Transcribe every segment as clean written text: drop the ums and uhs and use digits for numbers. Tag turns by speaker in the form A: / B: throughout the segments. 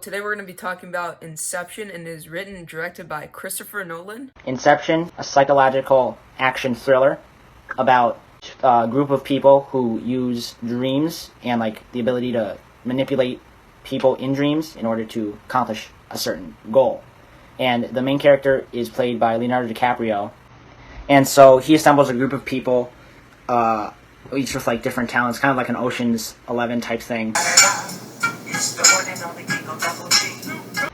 A: Today we're going to be talking about Inception, and it is written and directed by Christopher Nolan.
B: Inception, a psychological action thriller about a group of people who use dreams and the ability to manipulate people in dreams in order to accomplish a certain goal. And the main character is played by Leonardo DiCaprio. And so he assembles a group of people, each with different talents, kind of like an Ocean's 11 type thing.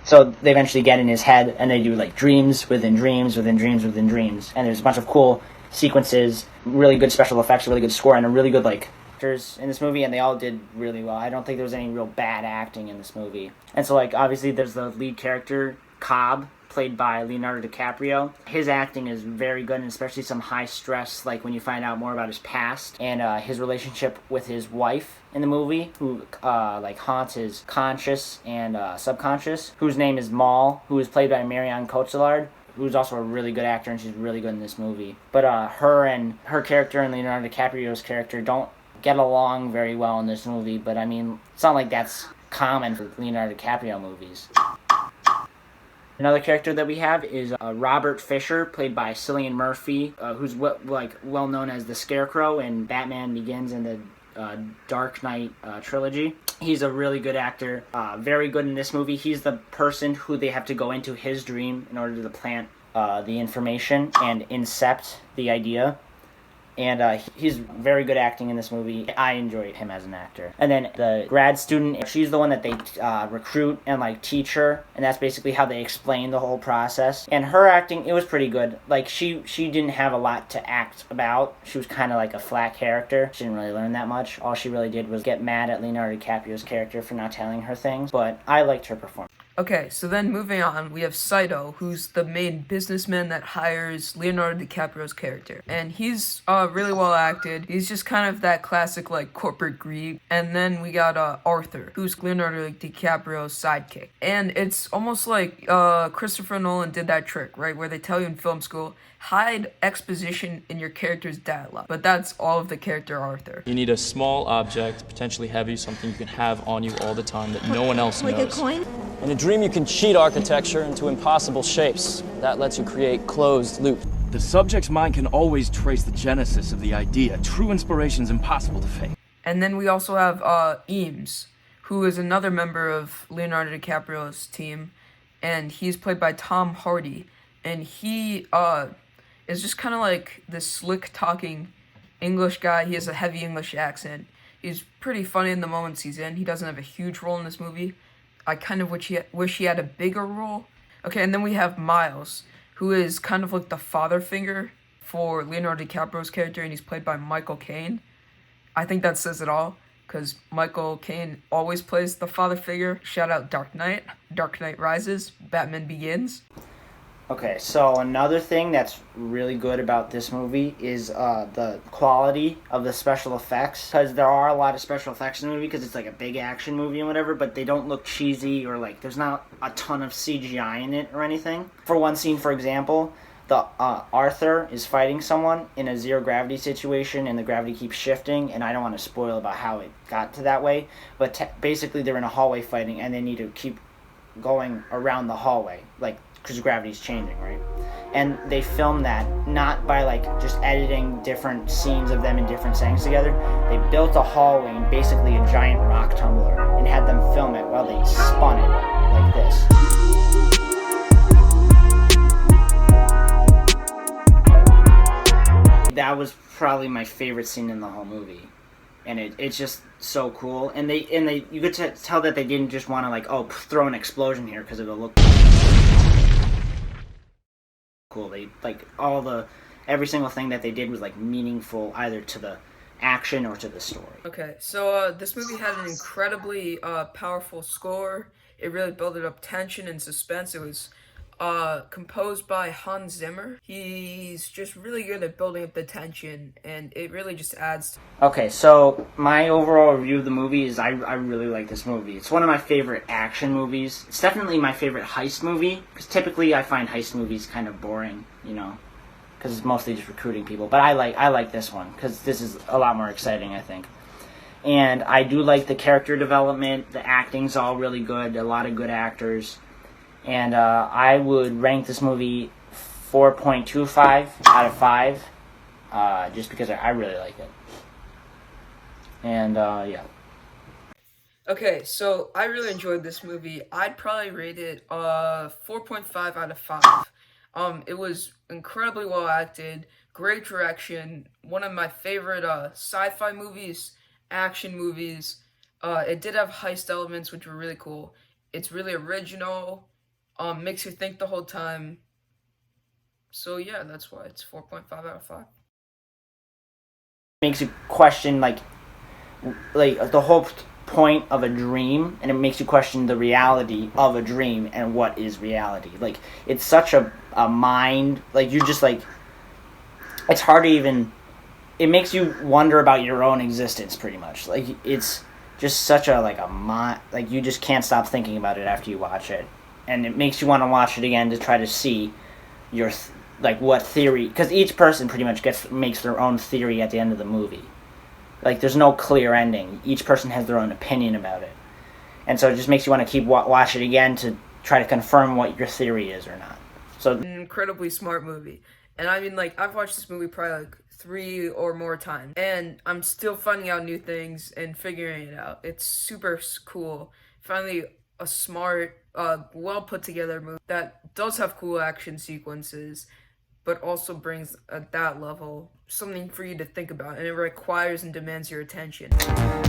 B: So they eventually get in his head, and they do dreams within dreams within dreams within dreams. And there's a bunch of cool sequences, really good special effects, really good score, and a really good actors in this movie, and they all did really well. I don't think there was any real bad acting in this movie. And so obviously there's the lead character, Cobb, played by Leonardo DiCaprio. His acting is very good, and especially some high stress, when you find out more about his past and his relationship with his wife in the movie, who haunts his conscious and subconscious, whose name is Maul, who is played by Marion Cotillard, who's also a really good actor, and she's really good in this movie. But her character and Leonardo DiCaprio's character don't get along very well in this movie, but I mean, it's not like that's common for Leonardo DiCaprio movies. Another character that we have is Robert Fischer, played by Cillian Murphy, who's well known as the Scarecrow in Batman Begins and the Dark Knight trilogy. He's a really good actor, very good in this movie. He's the person who they have to go into his dream in order to plant the information and incept the idea. And he's very good acting in this movie. I enjoyed him as an actor. And then the grad student, she's the one that they recruit and teach her, and that's basically how they explain the whole process. And her acting, it was pretty good. She didn't have a lot to act about. She was kind of a flat character. She didn't really learn that much. All she really did was get mad at Leonardo DiCaprio's character for not telling her things. But I liked her performance.
A: Okay, so then moving on, we have Saito, who's the main businessman that hires Leonardo DiCaprio's character. And he's really well acted. He's just kind of that classic, corporate greed. And then we got Arthur, who's Leonardo DiCaprio's sidekick. And it's almost like Christopher Nolan did that trick, right? Where they tell you in film school, hide exposition in your character's dialogue. But that's all of the character Arthur.
C: You need a small object, potentially heavy, something you can have on you all the time that no one else knows.
D: Like a coin?
E: In a dream, you can cheat architecture into impossible shapes. That lets you create closed loop.
F: The subject's mind can always trace the genesis of the idea. True inspiration's impossible to fake.
A: And then we also have Eames, who is another member of Leonardo DiCaprio's team, and he's played by Tom Hardy. And he is just kind of this slick-talking English guy. He has a heavy English accent. He's pretty funny in the moments he's in. He doesn't have a huge role in this movie. I kind of wish he had a bigger role. Okay, and then we have Miles, who is kind of the father figure for Leonardo DiCaprio's character, and he's played by Michael Caine. I think that says it all, because Michael Caine always plays the father figure. Shout out Dark Knight Rises, Batman Begins.
B: Okay, so another thing that's really good about this movie is the quality of the special effects. Because there are a lot of special effects in the movie because it's a big action movie and whatever, but they don't look cheesy or there's not a ton of CGI in it or anything. For one scene, for example, the Arthur is fighting someone in a zero-gravity situation, and the gravity keeps shifting, and I don't want to spoil about how it got to that way, but basically they're in a hallway fighting, and they need to keep going around the hallway, because gravity's changing, right? And they filmed that not by just editing different scenes of them in different settings together. They built a hallway in basically a giant rock tumbler and had them film it while they spun it like this. That was probably my favorite scene in the whole movie. And it's just so cool. And you could tell that they didn't just want to throw an explosion here because it'll look cool. They every single thing that they did was meaningful either to the action or to the story.
A: Okay, so this movie had an incredibly powerful score. It really built up tension and suspense. It was composed by Hans Zimmer. He's just really good at building up the tension, and it really just adds.
B: Okay, so my overall review of the movie is I really like this movie. It's one of my favorite action movies. It's definitely my favorite heist movie, because typically I find heist movies kind of boring, because it's mostly just recruiting people. But I like this one, because this is a lot more exciting, I think. And I do like the character development. The acting's all really good. A lot of good actors. And I would rank this movie 4.25 out of 5. Just because I really like it. And, yeah.
A: Okay, so I really enjoyed this movie. I'd probably rate it 4.5 out of 5. It was incredibly well acted, great direction, one of my favorite sci-fi movies, action movies. It did have heist elements, which were really cool. It's really original, makes you think the whole time. So yeah, that's why it's 4.5 out of 5.
B: Makes you question, like the whole point of a dream, and it makes you question the reality of a dream and what is reality. Like, it's such a mind, like, you just, like, it's hard to even, it makes you wonder about your own existence, pretty much. Like, it's just such a, like, a mind, like, you just can't stop thinking about it after you watch it. And it makes you want to watch it again to try to see your, like, what theory, because each person pretty much makes their own theory at the end of the movie. Like, there's no clear ending. Each person has their own opinion about it. And so it just makes you want to keep watch it again to try to confirm what your theory is or not. So,
A: An incredibly smart movie. And I mean, like, I've watched this movie probably, like, 3 or more times. And I'm still finding out new things and figuring it out. It's super cool. Finally, a smart, well put together movie that does have cool action sequences, but also brings at that level something for you to think about, and it requires and demands your attention.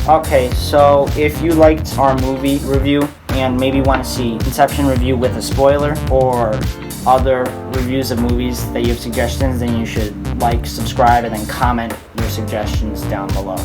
B: okay, so if you liked our movie review and maybe want to see Inception review with a spoiler or other reviews of movies that you have suggestions, then you should like, subscribe, and then comment your suggestions down below.